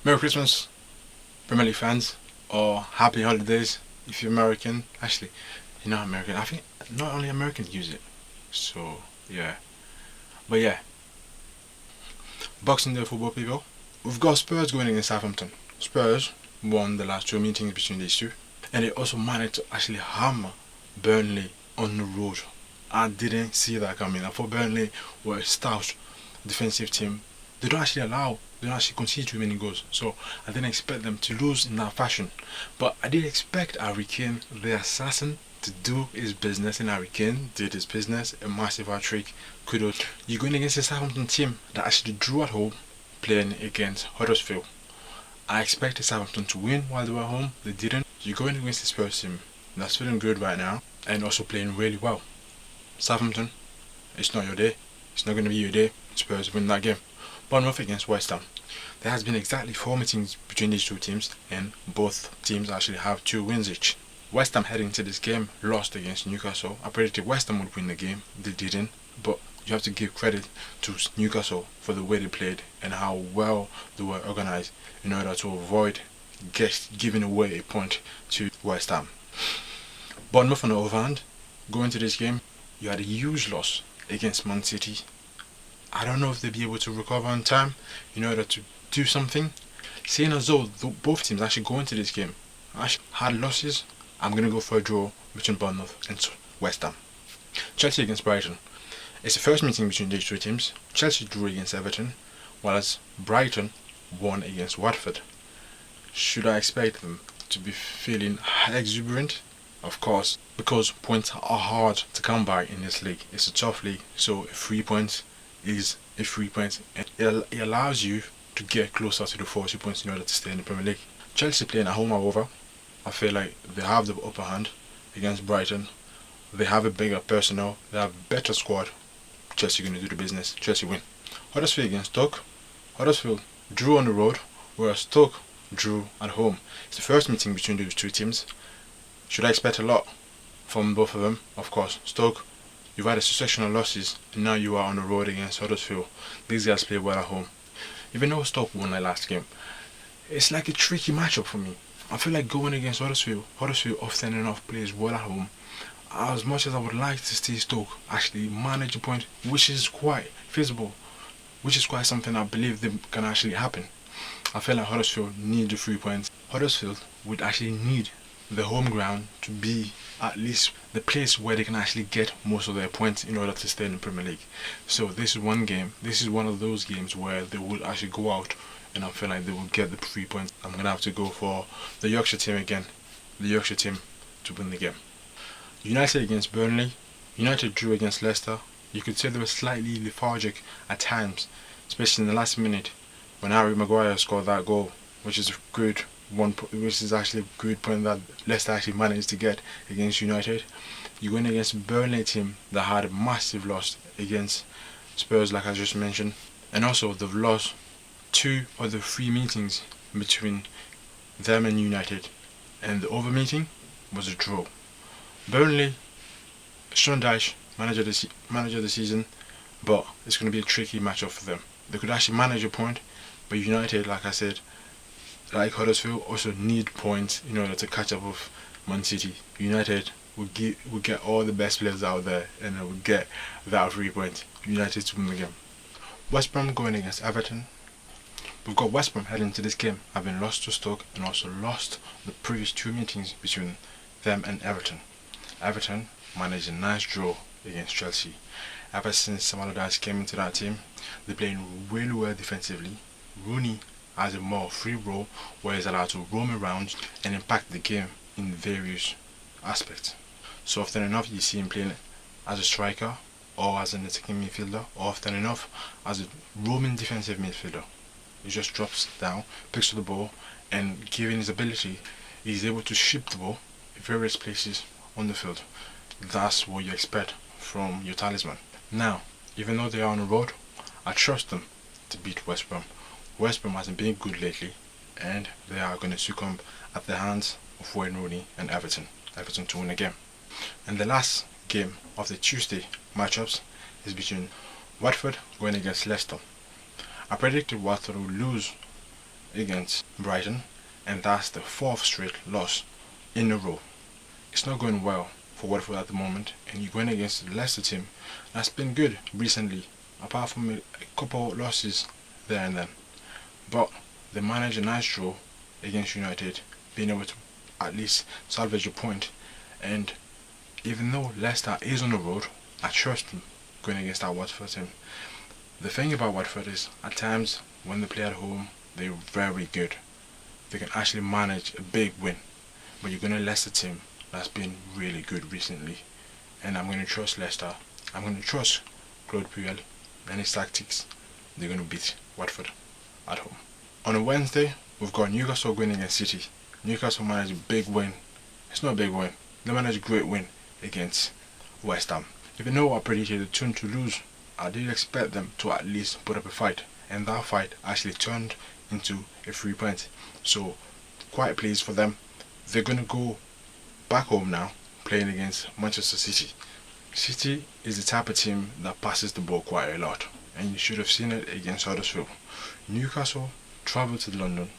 Merry Christmas, Premier League fans, or Happy Holidays if you're American. Actually, you're not American. I think not only Americans use it. So, yeah. But yeah, Boxing Day football people. We've got Spurs going against Southampton. Spurs won the last two meetings between these two, and they also managed to actually hammer Burnley on the road. I didn't see that coming. I thought Burnley were a stout defensive team. They don't actually concede too many goals. So I didn't expect them to lose in that fashion. But I did expect Harry Kane, the assassin, to do his business, and Harry Kane did his business. A massive hat-trick. Kudos. You're going against a Southampton team that actually drew at home, playing against Huddersfield. I expected Southampton to win while they were at home. They didn't. You're going against the Spurs team that's feeling good right now and also playing really well. Southampton, it's not your day. It's not going to be your day. Spurs win that game. Bournemouth against West Ham. There has been exactly 4 meetings between these two teams, and both teams actually have 2 wins each. West Ham heading to this game lost against Newcastle. I predicted West Ham would win the game. They didn't, but you have to give credit to Newcastle for the way they played and how well they were organised in order to avoid giving away a point to West Ham. Bournemouth on the other hand, going to this game, you had a huge loss against Man City. I don't know if they'll be able to recover in time in order to do something. Seeing as though both teams actually go into this game actually had losses, I'm going to go for a draw between Bournemouth and West Ham. Chelsea against Brighton. It's the first meeting between these two teams. Chelsea drew against Everton, whereas Brighton won against Watford. Should I expect them to be feeling exuberant? Of course, because points are hard to come by in this league. It's a tough league, so 3 points is a 3 points, and it allows you to get closer to the 40 points in order to stay in the Premier League. Chelsea playing at home, however, I feel like they have the upper hand against Brighton. They have a bigger personnel, they have a better squad. Chelsea going to do the business. Chelsea win. Huddersfield against Stoke. Huddersfield drew on the road, whereas Stoke drew at home. It's the first meeting between those two teams. Should I expect a lot from both of them? Of course. Stoke, you've had a succession of losses, and now you are on the road against Huddersfield. These guys play well at home. Even though Stoke won their last game, it's like a tricky matchup for me. I feel like going against Huddersfield often enough plays well at home. As much as I would like to see Stoke actually manage a point, which is quite feasible, which is quite something I believe can actually happen. I feel like Huddersfield need the 3 points. Huddersfield would actually need the home ground to be at least the place where they can actually get most of their points in order to stay in the Premier League. So this is one game, this is one of those games where they will actually go out and I feel like they will get the 3 points. I'm going to have to go for the Yorkshire team again, the Yorkshire team to win the game. United against Burnley. United drew against Leicester. You could say they were slightly lethargic at times, especially in the last minute when Harry Maguire scored that goal, which is actually a good point that Leicester actually managed to get against United. You're going against a Burnley team that had a massive loss against Spurs, like I just mentioned, and also they've lost 2 of the 3 meetings between them and United, and the other meeting was a draw. Burnley, Sean Dyche, manager of the season, but it's going to be a tricky matchup for them. They could actually manage a point, but United, like I said, like Huddersfield, also need points in order to catch up with Man City. United will get all the best players out there and they will get that 3 points. United to win the game. West Brom going against Everton. We've got West Brom heading to this game having lost to Stoke and also lost the previous 2 meetings between them and Everton. Everton managed a nice draw against Chelsea. Ever since Sam Allardyce came into that team, they're playing really well defensively. Rooney has a more free role where he's allowed to roam around and impact the game in various aspects. So often enough you see him playing as a striker or as an attacking midfielder, or often enough as a roaming defensive midfielder. He just drops down, picks up the ball, and given his ability, he's able to ship the ball in various places on the field. That's what you expect from your talisman. Now, even though they are on the road, I trust them to beat West Brom. West Brom hasn't been good lately, and they are going to succumb at the hands of Wayne Rooney and Everton to win the game. And the last game of the Tuesday matchups is between Watford going against Leicester. I predicted Watford would lose against Brighton, and that's the 4th straight loss in a row. It's not going well for Watford at the moment, and you're going against the Leicester team that's been good recently, apart from a couple of losses there and then. But they managed a nice draw against United, being able to at least salvage a point. And even though Leicester is on the road, I trust them going against that Watford team. The thing about Watford is, at times when they play at home, they're very good. They can actually manage a big win. But you're going to Leicester team that's been really good recently, and I'm going to trust Leicester. I'm going to trust Claude Puel and his tactics. They're going to beat Watford at home. On a Wednesday, we've got Newcastle going against City. Newcastle managed a big win. It's not a big win. They managed a great win against West Ham. Even though I predicted the team to lose, I did expect them to at least put up a fight, and that fight actually turned into a 3 point. So quite pleased for them. They're going to go back home now, playing against Manchester City. City is the type of team that passes the ball quite a lot, and you should have seen it against Huddersfield. Newcastle travelled to London,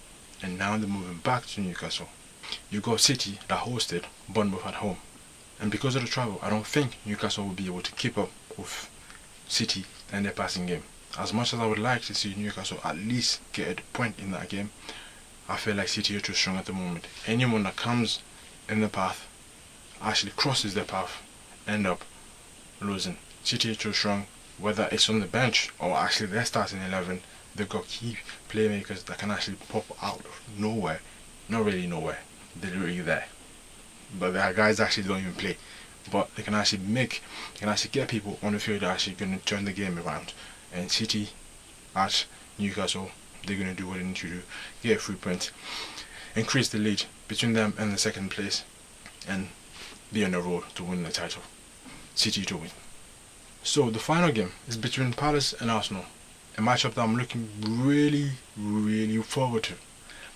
and now they're moving back to Newcastle. You got City that hosted Bournemouth at home, and because of the travel, I don't think Newcastle will be able to keep up with City and their passing game. As much as I would like to see Newcastle at least get a point in that game, I feel like City are too strong at the moment. Anyone that comes in the path, actually crosses their path, end up losing. City are too strong, whether it's on the bench or actually their starting 11. They've got key playmakers that can actually pop out of nowhere. Not really nowhere, they're really there, but there are guys that actually don't even play, but they can actually get people on the field that are actually going to turn the game around. And City at Newcastle, they're going to do what they need to do, get a 3 point, increase the lead between them and the second place, and be on the road to win the title. City to win. So the final game is between Palace and Arsenal, a matchup that I'm looking really forward to,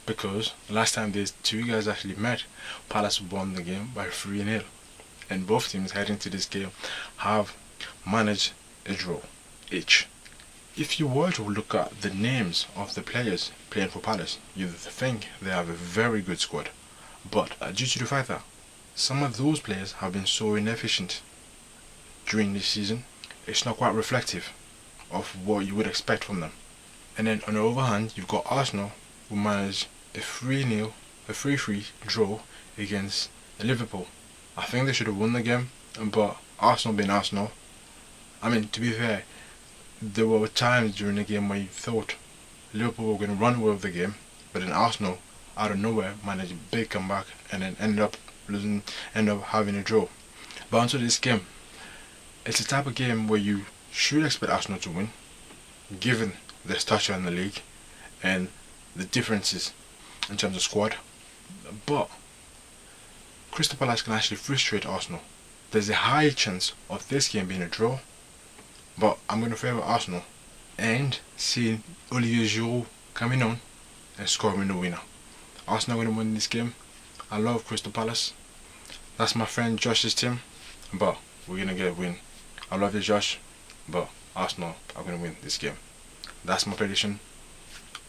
because last time these two guys actually met, Palace won the game by 3-0, and both teams heading to this game have managed a draw each. If you were to look at the names of the players playing for Palace, you'd think they have a very good squad, but due to the fact that some of those players have been so inefficient during this season, it's not quite reflective of what you would expect from them. And then on the other hand, you've got Arsenal, who managed a 3-3 draw against Liverpool. I think they should have won the game, but Arsenal being Arsenal, I mean, to be fair, there were times during the game where you thought Liverpool were going to run away with the game, but then Arsenal, out of nowhere, managed a big comeback and then ended up having a draw. But onto this game, it's a type of game where you should expect Arsenal to win, given their stature in the league and the differences in terms of squad. But Crystal Palace can actually frustrate Arsenal. There's a high chance of this game being a draw, but I'm going to favour Arsenal and seeing Olivier Giroud coming on and scoring the winner. Arsenal are going to win this game. I love Crystal Palace. That's my friend Josh's team, but we're going to get a win. I love you, Josh, but Arsenal are going to win this game. That's my prediction.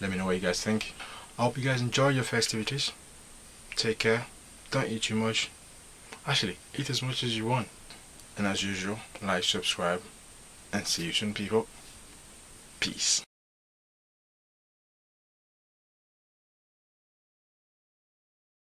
Let me know what you guys think. I hope you guys enjoy your festivities. Take care. Don't eat too much. Actually, eat as much as you want. And as usual, like, subscribe, and see you soon, people. Peace.